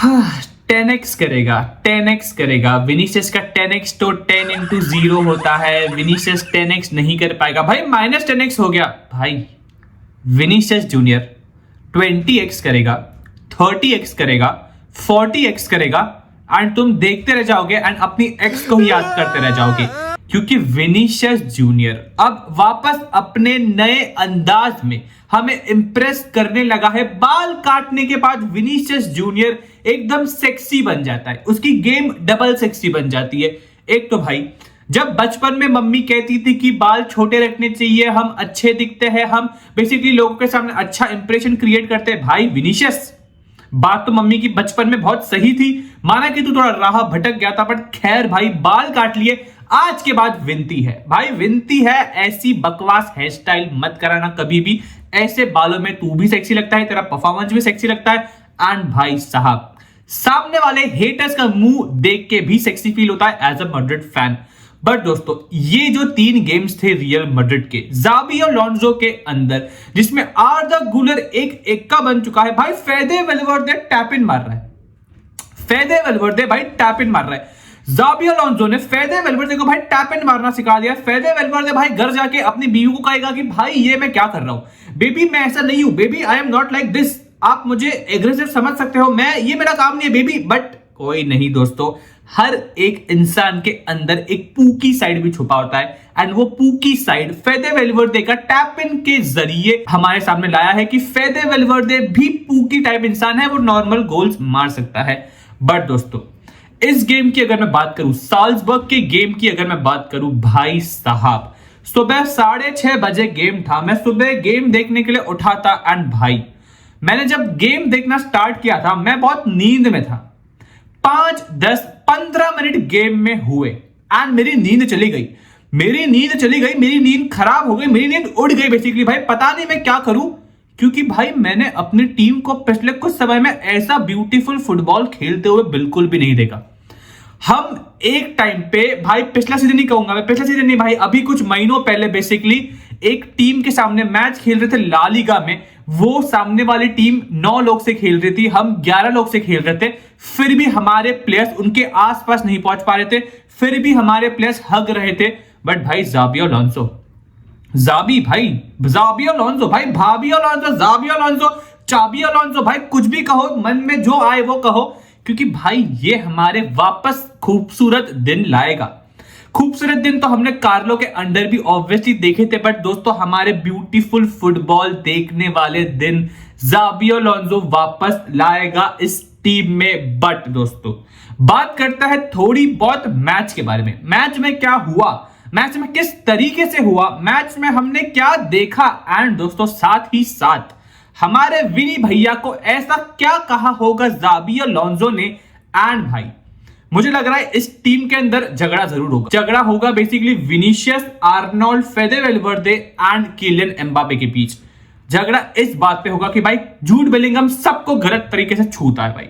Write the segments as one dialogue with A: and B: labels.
A: 10x करेगा, 10x करेगा। Vinicius का 10x तो 10 इंटू 0 होता है। विनीसियस 10x नहीं कर पाएगा भाई, माइनस 10x हो गया भाई। विनीसियस जूनियर 20x करेगा, 30x करेगा, 40x करेगा एंड तुम देखते रह जाओगे एंड अपनी एक्स को ही याद करते रह जाओगे, क्योंकि विनीसियस जूनियर अब वापस अपने नए अंदाज में हमें इंप्रेस करने लगा है। बाल काटने के बाद विनीसियस जूनियर एकदम सेक्सी बन जाता है, उसकी गेम डबल सेक्सी बन जाती है। एक तो भाई जब बचपन में मम्मी कहती थी कि बाल छोटे रखने चाहिए, हम अच्छे दिखते हैं, हम बेसिकली लोगों के सामने अच्छा इंप्रेशन क्रिएट करते हैं। भाई विनीसियस, बात तो मम्मी की बचपन में बहुत सही थी, माना कि तू थोड़ा राह भटक गया था, बट खैर भाई बाल काट लिए। आज के बाद विनती है भाई, विनती है, ऐसी बकवास हेयर स्टाइल मत कराना कभी भी। ऐसे बालों में तू भी सेक्सी लगता है, तेरा परफॉर्मेंस भी सेक्सी लगता है एंड भाई साहब सामने वाले हेटर्स का मुंह देख के भी सेक्सी फील होता है as a Madrid fan. But दोस्तों ये जो 3 गेम्स थे रियल मैड्रिड के ज़ाबी अलोंसो के अंदर, जिसमें आर्दा गुलर एक एक्का बन चुका है भाई। फेदे वेलवर्दे टैप इन मार रहा है, फेदे वेलवर्दे भाई टैप इन मार रहा है। ज़ाबी अलोंसो ने फेदे वेलवर्दे को भाई टैप इन मारना सिखा दिया। फेदे वेलवर्दे भाई घर जाके अपनी बीवी को कहेगा कि भाई ये मैं क्या कर रहा हूं, बेबी मैं ऐसा नहीं हूं, baby I am not like this, आप मुझे एग्रेसिव समझ सकते हो, मैं ये मेरा काम नहीं है बेबी। बट कोई नहीं दोस्तों, हर एक इंसान के अंदर एक पूकी साइड भी छुपा होता है एंड वो पूकी साइड फेदे वेलवर्दे का टैप इन के जरिए हमारे सामने लाया है कि फेदे वेलवर्दे भी पूकी टाइप इंसान है, वो नॉर्मल गोल्स मार सकता है। बट दोस्तों इस गेम की अगर मैं बात करूं, साल्जबर्ग के गेम की अगर मैं बात करूं, भाई साहब सुबह 6:30 बजे गेम था। मैं सुबह गेम देखने के लिए उठा था एंड भाई मैंने जब गेम देखना स्टार्ट किया था मैं बहुत नींद में था। 5, 10, 15 मिनट गेम में हुए एंड मेरी नींद चली गई, मेरी नींद खराब हो गई, मेरी नींद उड़ गई बेसिकली। भाई पता नहीं मैं क्या करूं, क्योंकि भाई मैंने अपनी टीम को पिछले कुछ समय में ऐसा ब्यूटीफुल फुटबॉल खेलते हुए बिल्कुल भी नहीं देखा। हम एक टाइम पे भाई, पिछला सीजन नहीं कहूंगा मैं, पिछला सीजन नहीं भाई, अभी कुछ महीनों पहले बेसिकली एक टीम के सामने मैच खेल रहे थे ला लीगा में। वो सामने वाली टीम 9 लोग से खेल रही थी, हम 11 लोग से खेल रहे थे, फिर भी हमारे प्लेयर्स उनके आसपास नहीं पहुंच पा रहे थे, फिर भी हमारे प्लेयर्स हग रहे थे। बट भाई ज़ाबी अलोंसो, ज़ाबी अलोंसो भाई, भाभी अलोंसो, ज़ाबी अलोंसो, चाबी अलोंसो, भाई कुछ भी कहो, मन में जो आए वो कहो, क्योंकि भाई ये हमारे वापस खूबसूरत दिन लाएगा। खूबसूरत दिन तो हमने कार्लो के अंडर भी ऑब्वियसली देखे थे, बट दोस्तों हमारे ब्यूटीफुल फुटबॉल देखने वाले दिन ज़ाबी अलोंसो वापस लाएगा इस टीम में। बट दोस्तों बात करता है थोड़ी बहुत मैच के बारे में। मैच में क्या हुआ, मैच में किस तरीके से हुआ, मैच में हमने क्या देखा एंड दोस्तों साथ ही साथ हमारे विनी भैया को ऐसा क्या कहा होगा ज़ाबी अलोंसो ने। एंड भाई मुझे लग रहा है इस टीम के अंदर झगड़ा जरूर होगा, झगड़ा होगा basically Vinicius, Arnold, Fede Valverde and Kylian Mbappe के बीच। झगड़ा इस बात पे होगा कि भाई जूड बेलिंगम सबको गलत तरीके से छूता है। भाई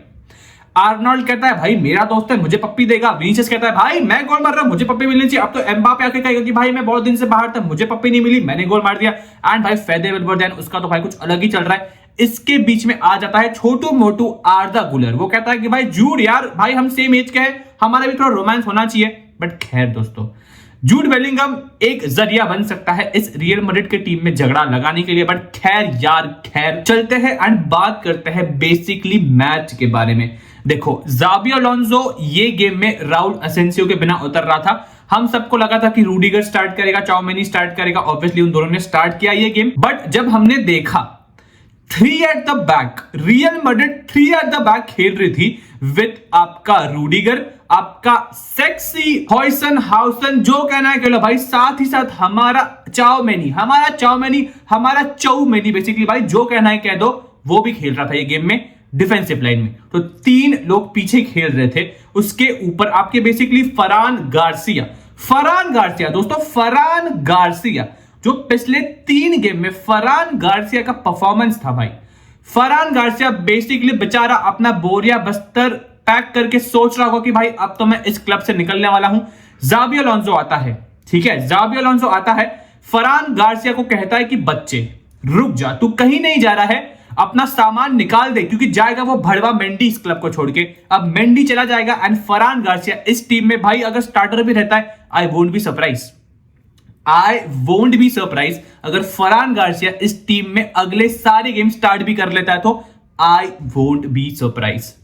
A: आर्नोल्ड कहता है भाई मेरा दोस्त है मुझे पप्पी देगा, विनीसियस कहता है भाई मैं गोल मार रहा हूं मुझे पप्पी मिलनी चाहिए। अब तो एम्बापे आके कहेगा कि भाई मैं बहुत दिन से बाहर था मुझे पप्पी नहीं मिली, मैंने गोल मार दिया। एंड भाई फेदे वेलवर्दे उसका तो भाई कुछ अलग ही चल रहा है। इसके बीच में आ जाता है छोटू मोटू आर्दा गुलर, वो कहता है कि भाई जूड यार भाई हम सेम एज के हैं, हमारा भी थोड़ा रोमांस होना चाहिए। बट खैर दोस्तों जूड बेलिंगम एक जरिया बन सकता है इस रियल मैड्रिड के टीम में झगड़ा लगाने के लिए। बट खैर यार खैर चलते हैं एंड बात करते हैं बेसिकली मैच के बारे में। देखो ज़ाबी अलोंसो ये गेम में राउल असेंसियो के बिना उतर रहा था। हम सबको लगा था कि रूडिगर स्टार्ट करेगा, चाउमेनी स्टार्ट करेगा, ऑब्वियसली उन दोनों ने स्टार्ट किया ये गेम। बट जब हमने देखा 3 at the back, real Madrid 3 at the back खेल रही थी विद आपका रूडिगर, आपका सेक्सी हॉयसन हाउसन, जो कहना है कह लो भाई, साथ ही साथ हमारा चाउमेनी, हमारा चौमेनी बेसिकली भाई जो कहना है कह दो, वो भी खेल रहा था ये गेम में डिफेंसिव लाइन में। तो 3 लोग पीछे खेल रहे थे, उसके ऊपर आपके बेसिकली फरान गार्सिया दोस्तों, फरान गार्सिया जो पिछले 3 गेम में फरान गार्सिया का परफॉर्मेंस था भाई। फरान गार्सिया बेसिकली बेचारा अपना बोरिया बस्तर पैक करके सोच रहा होगा कि भाई अब तो मैं इस क्लब से निकलने वाला हूं। ज़ाबी अलोंसो आता है, ठीक है, ज़ाबी अलोंसो आता है, फरान गार्सिया को कहता है कि बच्चे रुक जा, तू कहीं नहीं जा रहा है, अपना सामान निकाल दे, क्योंकि जाएगा वो भड़वा मेंडी इस क्लब को छोड़ के। अब मेंडी चला जाएगा एंड फरहान गार्सिया इस टीम में भाई अगर स्टार्टर भी रहता है, आई वोंट बी सरप्राइज अगर फरहान गार्सिया इस टीम में अगले सारे गेम स्टार्ट भी कर लेता है, तो आई वोंट बी सरप्राइज।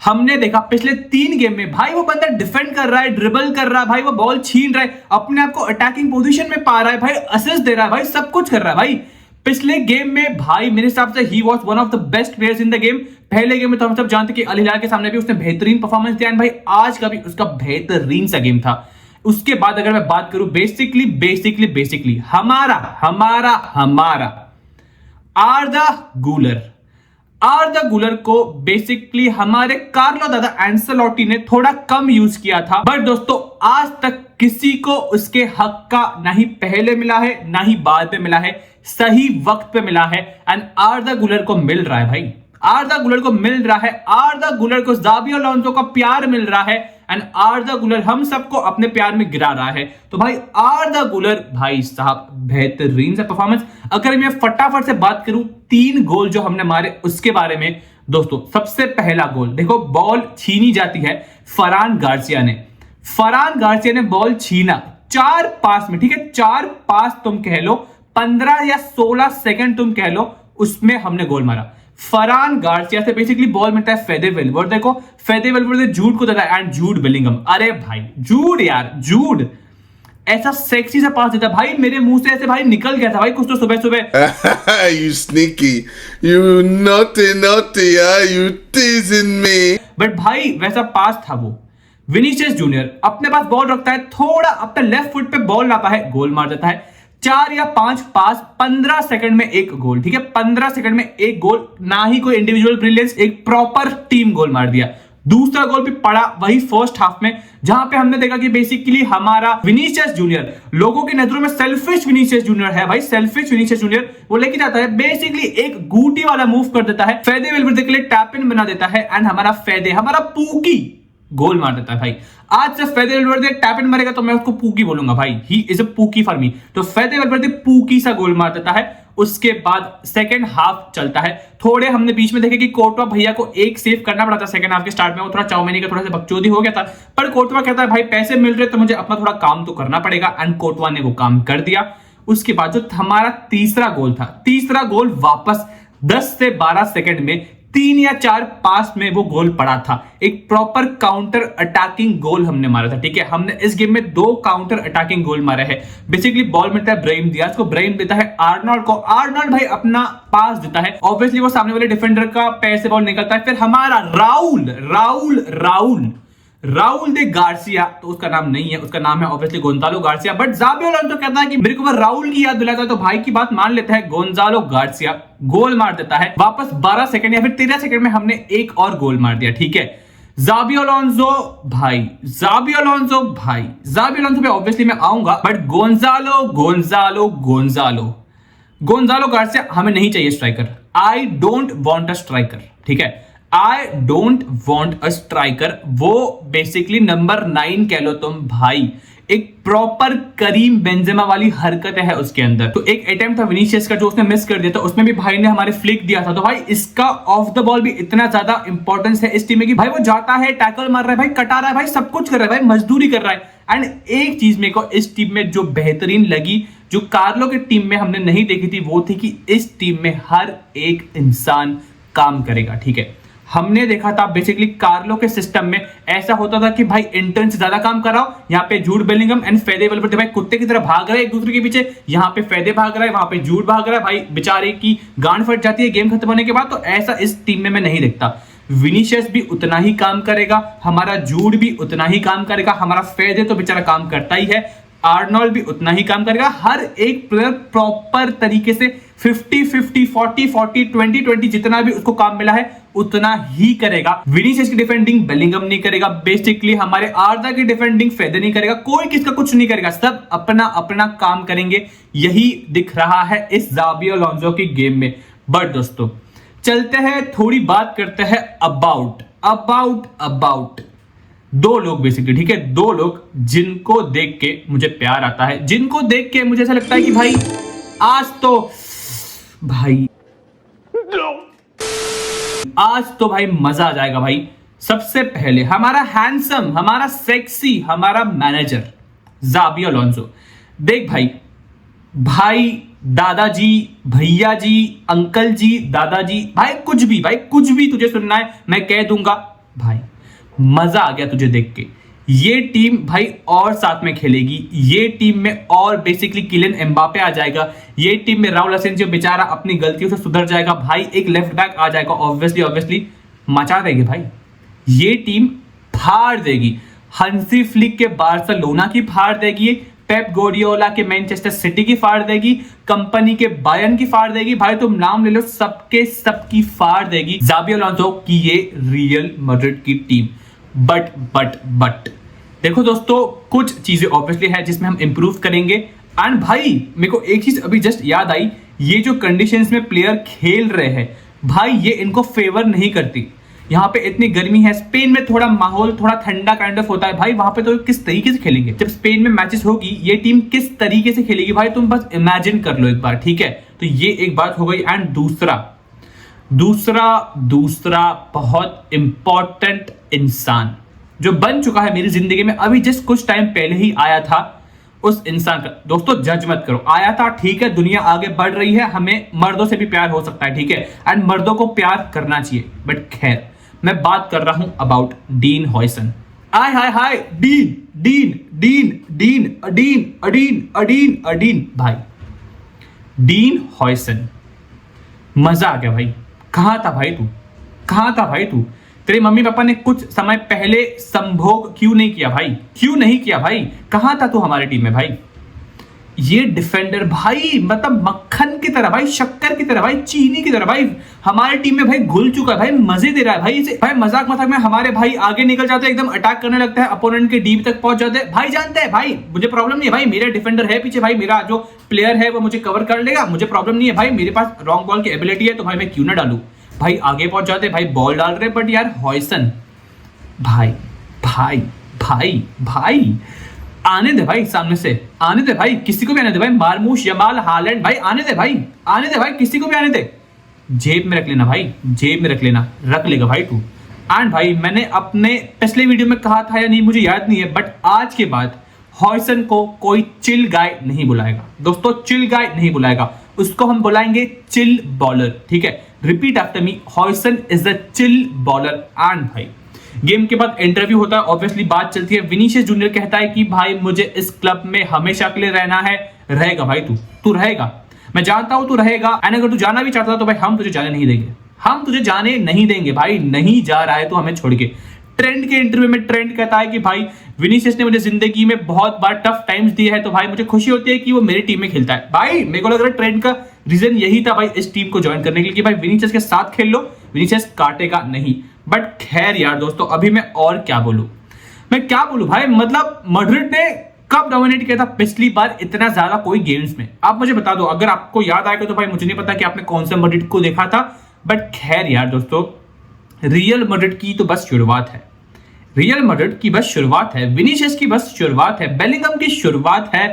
A: हमने देखा पिछले 3 गेम में भाई वो बंदा डिफेंड कर रहा है, ड्रिबल कर रहा है भाई, वो बॉल छीन रहा है, अपने आप को अटैकिंग पोजीशन में पा रहा है भाई, असिस्ट दे रहा है भाई, सब कुछ कर रहा है भाई। पिछले गेम में भाई मेरे हिसाब से he was one of the best players in the game. पहले गेम में तो हम सब जानते कि अल हिलाल के सामने भी उसने बेहतरीन परफॉर्मेंस दिया भाई, आज का भी उसका बेहतरीन सा गेम था। उसके बाद अगर मैं बात करूं बेसिकली हमारा आर्दा गुलर को बेसिकली हमारे कार्लो दादा एंसेलोटी ने थोड़ा कम यूज किया था, बट दोस्तों आज तक किसी को उसके हक का ना ही पहले मिला है ना ही बाद में मिला है, सही वक्त पे मिला है एंड आर्दा गुलर को मिल रहा है भाई, आर्दा गुलर को मिल रहा है, आर्दा गुलर को ज़ाबी अलोंसो का प्यार मिल रहा है एंड आर्दा गुलर हम सबको अपने प्यार में गिरा रहा है। तो भाई आर्दा गुलर भाई साहब बेहतरीन सा परफॉर्मेंस। अगर मैं फटाफट से बात करूं 3 गोल जो हमने मारे उसके बारे में, दोस्तों सबसे पहला गोल देखो, बॉल छीनी जाती है फरहान गार्सिया ने बॉल छीना 4 पास में, ठीक है 4 पास तुम कह लो, 15 या 16 सेकंड तुम कह लो, उसमें हमने गोल मारा। फरहान गार्सिया से बेसिकली बॉल मिलता है फेदे वेलवर्ड, देखो फेदे वेलवर्ड ने जूड को देता है एंड जूड बिलिंगम, अरे भाई जूड ऐसा सेक्सी सा पास देता भाई, मेरे मुंह से ऐसे भाई निकल गया था भाई कुछ तो सुबह
B: You sneaky, you naughty, you teasing me.
A: But भाई वैसा पास था वो। विनीसियस जूनियर अपने पास बॉल रखता है, थोड़ा अपने लेफ्ट फुट पे बॉल लाता है, गोल मार देता है। 4 या 5 पास 15 सेकंड में 1 गोल, ठीक है 15 सेकंड में 1 गोल, ना ही कोई इंडिविजुअल ब्रिलियंस, एक प्रॉपर टीम गोल मार दिया। दूसरा गोल भी पड़ा वही फर्स्ट हाफ में, जहां पे हमने देखा कि बेसिकली हमारा विनीसियस जूनियर लोगों की नजरों में सेल्फिश विनीसियस जूनियर है भाई, सेल्फिश विनीसियस जूनियर, वो लेके जाता है बेसिकली एक गूटी वाला मूव कर देता है, फेदे वेलवर्डे के लिए टैप इन बना देता है एंड हमारा पूकी गोल मार देता है भाई। आज से फेदे वेलवर्डे टैप इन मारेगा तो मैं उसको पूकी बोलूंगा भाई, he is a pookie for me. तो फेदे वेलवर्डे पूकी सा गोल मार देता है। उसके बाद सेकंड हाफ चलता है, थोड़े हमने बीच में देखे कि कोर्टवा भैया को एक सेव करना पड़ा था सेकंड हाफ के स्टार्ट में, वो थोड़ा चाउमिनी का थोड़ा सा बकचोदी हो गया था, पर कोर्टवा कहता है भाई पैसे मिल रहे तो मुझे अपना थोड़ा काम तो करना पड़ेगा एंड कोर्टवा ने वो काम कर दिया। उसके बाद जो हमारा तीसरा गोल वापस 10 से 12 सेकंड में 3 या 4 पास में वो गोल पड़ा था, एक प्रॉपर काउंटर अटैकिंग गोल हमने मारा था, ठीक है। हमने इस गेम में 2 काउंटर अटैकिंग गोल मारे हैं। बेसिकली बॉल मिलता है ब्राहिम दियाज को, ब्राहिम देता है आर्नोल्ड को, आर्नोल्ड भाई अपना पास देता है, ऑब्वियसली वो सामने वाले डिफेंडर का पैर से बॉल निकलता है, फिर हमारा राउल दे गार्सिया, तो उसका नाम नहीं है, उसका नाम है obviously Gonzalo Garcia, but Xabi Alonso कहता है कि मेरे को वो राउल की याद दिलाता है, तो भाई की बात मान लेता है, गोंजालो गार्सिया गोल मार देता है। वापस 12 सेकंड या फिर 13 सेकंड में हमने एक और गोल मार दिया, ठीक है। ज़ाबी अलोंसो पे ऑब्वियसली मैं आऊंगा, बट गोंजालो गार्सिया हमें नहीं चाहिए striker, I don't want a striker, ठीक है, I don't want a striker. वो बेसिकली नंबर 9 कह लो तुम भाई, एक प्रॉपर करीम बेंजेमा वाली हरकत है उसके अंदर। तो एक अटेम्प्ट था विनीसियस का जो उसने मिस कर दिया था, उसमें भी भाई ने हमारे फ्लिक दिया था, तो भाई इसका ऑफ द बॉल भी इतना ज्यादा इंपॉर्टेंस है इस टीम में कि भाई वो जाता है, टैकल मार रहा है भाई, कटा रहा है भाई, सब कुछ कर रहा है भाई, मजदूरी कर रहा है। एंड एक चीज मेरे को इस टीम में जो बेहतरीन लगी, जो कार्लो की टीम में हमने नहीं देखी थी, वो थी कि इस टीम में हर एक इंसान काम करेगा, ठीक है। हमने देखा था बेसिकली कार्लो के सिस्टम में ऐसा होता था कि भाई इंटर्न से ज्यादा काम कराओ, यहाँ पे जूड बेलिंगम एंड फेदे वेलवर्डे भाई कुत्ते की तरह भाग रहे हैं एक दूसरे के पीछे, यहाँ पे फेदे भाग रहा है, वहां पे जूड भाग रहा है, भाई बेचारे की गांड फट जाती है गेम खत्म होने के बाद। तो ऐसा इस टीम में मैं नहीं देखता। विनीसियस भी उतना ही काम करेगा, हमारा जूड भी उतना ही काम करेगा, हमारा फेदे तो बेचारा काम करता ही है, आर्नोल्ड भी उतना ही काम करेगा। हर एक प्लेयर प्रॉपर तरीके से 50-50, 40-40, 20-20 जितना भी उसको काम मिला है उतना ही करेगा। विनीसियस की डिफेंडिंग बेलिंगम नहीं करेगा, बेसिकली हमारे आर्दा की डिफेंडिंग फेदे नहीं करेगा, कोई किसका कुछ नहीं करेगा, सब अपना अपना काम करेंगे। यही दिख रहा है इस ज़ाबी अलोंसो की गेम में। बट दोस्तों चलते हैं, थोड़ी बात करते हैं अबाउट 2 लोग बेसिकली, ठीक है, 2 लोग जिनको देख के मुझे प्यार आता है, जिनको देख के मुझे ऐसा लगता है कि भाई आज तो भाई आज तो भाई मजा आ जाएगा भाई। सबसे पहले हमारा हैंडसम, हमारा सेक्सी, हमारा मैनेजर जाबी अलोंसो। देख भाई, भाई दादाजी, भैया जी, अंकल जी, दादाजी, भाई कुछ भी तुझे सुनना है मैं कह दूंगा। भाई मजा आ गया तुझे देख के। ये टीम भाई और साथ में खेलेगी, ये टीम में और बेसिकली किलियन एम्बापे आ जाएगा, ये टीम में राउल असेंसियो बेचारा अपनी गलतियों से सुधर जाएगा भाई, एक लेफ्ट बैक आ जाएगा, ऑब्वियसली मचा देगी भाई। ये टीम फाड़ देगी, हंसी फ्लिक के बार्सिलोना की फाड़ देगी, पेप गोर्डियोला के मैनचेस्टर सिटी की फाड़ देगी, कंपनी के बायर्न की फाड़ देगी, भाई तुम नाम ले लो, सबकी फाड़ देगी जाबी अलोंसो की ये रियल मैड्रिड की टीम। बट देखो दोस्तों, कुछ चीजें ऑब्वियसली है जिसमें हम इंप्रूव करेंगे। एंड भाई मेरे को एक चीज अभी जस्ट याद आई, ये जो कंडीशंस में प्लेयर खेल रहे हैं भाई, ये इनको फेवर नहीं करती। यहाँ पे इतनी गर्मी है, स्पेन में थोड़ा माहौल थोड़ा ठंडा काइंड ऑफ होता है भाई, वहां पे तो किस तरीके से खेलेंगे। जब स्पेन में मैचेस होगी ये टीम किस तरीके से खेलेगी भाई, तुम बस इमेजिन कर लो एक बार, ठीक है। तो ये एक बात हो गई। एंड दूसरा बहुत इंपॉर्टेंट इंसान जो बन चुका है मेरी जिंदगी में, अभी जस्ट कुछ टाइम पहले ही आया था, उस इंसान का दोस्तों जज मत करो, आया था ठीक है, दुनिया आगे बढ़ रही है, हमें मर्दों से भी प्यार हो सकता है, ठीक है, एंड मर्दों को प्यार करना चाहिए। बट खैर, मैं बात कर रहा हूं about dean Huijsen. Hi dean भाई, डीन हॉयसन, मजा आ गया भाई। कहां था भाई तू? तेरे मम्मी पापा ने कुछ समय पहले संभोग क्यों नहीं किया भाई? कहां था तू हमारी टीम में भाई? ये डिफेंडर भाई मतलब मक्खन की तरह भाई, शक्कर की तरह भाई, चीनी की तरह भाई हमारी टीम में भाई घुल चुका है भाई, मजे दे रहा है भाई इसे। भाई मजाक में हमारे भाई आगे निकल जाते हैं, एकदम अटैक करने लगता है, अपोनेंट के डीप तक पहुंच जाते हैं भाई। जानते हैं भाई, मुझे प्रॉब्लम नहीं है भाई, मेरा डिफेंडर है पीछे भाई, मेरा जो प्लेयर है वो मुझे कवर कर लेगा, मुझे प्रॉब्लम नहीं है भाई, मेरे पास रॉन्ग बॉल की एबिलिटी है, तो भाई मैं क्यों ना डालू भाई। आगे पहुंच जाते भाई, बॉल डाल रहे, बट यार हॉयसन भाई आने दे भाई, सामने से आने दे भाई, किसी को भी आने दे भाई, मार्मूश, यमाल, हालैंड भाई आने दे भाई, किसी को भी आने दे। जेब में रख लेना भाई, रख लेगा भाई तू। एंड भाई मैंने अपने पिछले वीडियो में कहा था या नहीं मुझे याद नहीं है, बट आज के बाद हॉयसन को कोई चिल गाय नहीं बुलाएगा दोस्तों, चिल गाय नहीं बुलाएगा, उसको हम बुलाएंगे चिल बॉलर, ठीक है। Repeat after me, Huijsen is a chill bowler. And भाई गेम के बाद इंटरव्यू होता है, ऑब्वियसली बात चलती है, विनीशियस जूनियर कहता है कि भाई मुझे इस क्लब में हमेशा के लिए रहना है। रहेगा भाई तू रहेगा, मैं जानता हूं तू रहेगा। एंड अगर तू जाना भी चाहता तो भाई हम तुझे जाने नहीं देंगे भाई, नहीं जा रहा है तो हमें छोड़ के। ट्रेंड के इंटरव्यू में ट्रेंड कहता है कि भाई विनीशियस ने मुझे जिंदगी में बहुत बार टफ टाइम्स दिए हैं, तो भाई मुझे खुशी होती है कि वो मेरी टीम में खेलता है। भाई मेरे को लग रहा है ट्रेंड का रीजन यही था भाई इस टीम को ज्वाइन करने के लिए कि भाई विनीशियस के साथ खेल लो, विनीशियस काटेगा नहीं। बट खैर यार दोस्तों, अभी मैं और क्या बोलूं भाई, मतलब मैड्रिड ने कब डोमिनेट किया था पिछली बार इतना ज्यादा कोई गेम्स में, आप मुझे बता दो, अगर आपको याद आएगा तो भाई मुझे नहीं पता कि आपने कौन सा मैड्रिड को देखा था। बट खैर यार दोस्तों, रियल मैड्रिड की तो बस शुरुआत है, विनीशियस की बस शुरुआत है, बेलिंगम की शुरुआत है,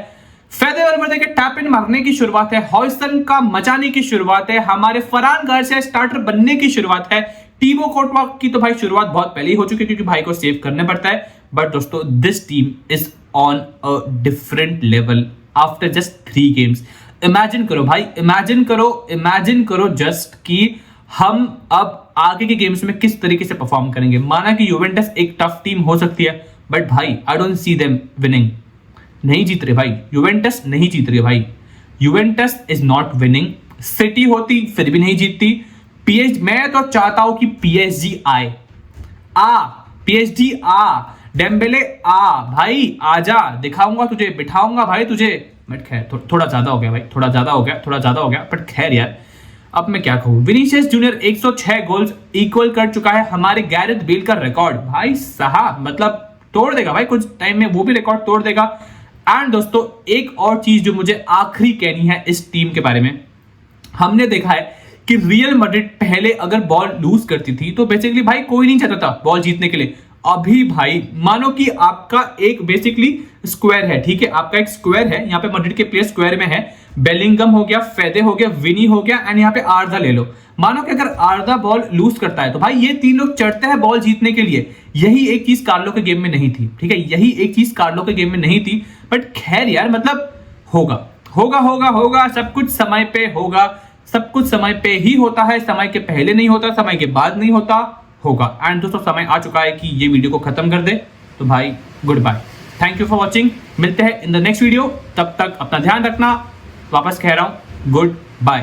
A: फेदे वैल्वेर्डे के टैप इन मारने की शुरुआत है, हॉयसन का मचाने की शुरुआत है, हमारे फरहान गार्सिया स्टार्टर बनने की शुरुआत है, टीबो कोर्टवा की तो भाई शुरुआत बहुत पहले ही हो चुकी है क्योंकि भाई को सेव करना पड़ता है। बट दोस्तों, this team is on a different level after just 3 games. Imagine करो जस्ट कि हम अब आगे के गेम्स में किस तरीके से परफॉर्म करेंगे। माना कि यूवेंटस एक टफ टीम हो सकती है, बट भाई I don't see them winning. नहीं जीत रहे भाई, यूवेंटस नहीं जीत रही भाई, Juventus is not winning. City होती फिर भी नहीं जीतती। मैं तो चाहता हूं कि पीएसजी आए, डेम्बेले भाई आजा, दिखाऊंगा तुझे, बिठाऊंगा भाई तुझे। बट खैर थोड़ा ज्यादा हो गया। बट खैर यार, अब मैं क्या कहूं, विनीशियस जूनियर 106 गोल्स इक्वल कर चुका है हमारे गैरेथ बेल का रिकॉर्ड। भाई साहब मतलब तोड़ देगा भाई, कुछ टाइम में वो भी रिकॉर्ड तोड़ देगा। एंड दोस्तों, एक और चीज जो मुझे आखिरी कहनी है इस टीम के बारे में, हमने देखा है कि रियल मैड्रिड पहले अगर बॉल लूज करती थी तो बेसिकली भाई कोई नहीं चाहता था बॉल जीतने के लिए। अभी भाई मानो कि आपका एक बेसिकली स्क्वायर है, ठीक है, आपका एक स्क्वायर है, यहाँ पे मैड्रिड के प्लेयर स्क्वायर में है, बेलिंगम हो गया, फेदे हो गया, विनी हो गया, एंड यहाँ पे आर्जा ले लो मानो कि अगर आर्दा बॉल लूज करता है तो भाई ये 3 लोग चढ़ते हैं बॉल जीतने के लिए। यही एक चीज कार्लो के गेम में नहीं थी, ठीक है, यही एक चीज कार्लो के गेम में नहीं थी। बट खैर यार, मतलब होगा होगा होगा होगा, सब कुछ समय पे होगा, सब कुछ समय पे ही होता है, समय के पहले नहीं होता, समय के बाद नहीं होता, होगा। एंड दोस्तों समय आ चुका है कि ये वीडियो को खत्म कर दे, तो भाई goodbye, thank you for watching, मिलते हैं इन द नेक्स्ट वीडियो, तब तक अपना ध्यान रखना, वापस कह रहा हूं गुड बाय।